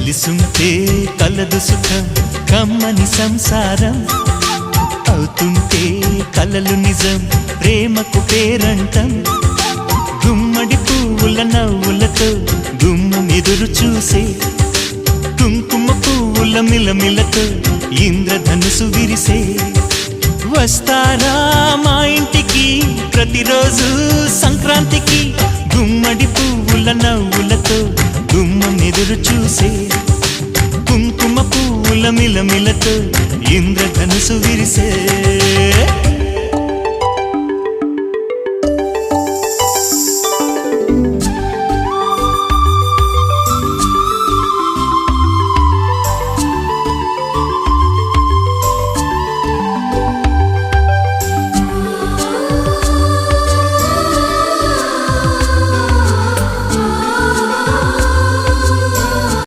కలిసుంటే కలదు సుఖం కమ్మని సంసారం అవుతుంటే కలలు నిజం ప్రేమకు పేరంటం గుమ్మడి పువ్వుల నవ్వులతో గుమ్మం ఎదురు చూసే కుంకుమ పువ్వుల మిలమిలతో ఇంద్రధనుసు విరిసే వస్తారా మా ఇంటికి ప్రతిరోజు సంక్రాంతికి గుమ్మడి పువ్వుల నవ్వులతో గుమ్మం ఎదురు చూసే కుంకుమ పువ్వుల మిలమిలతో ఇంద్రధనుసు విరిసే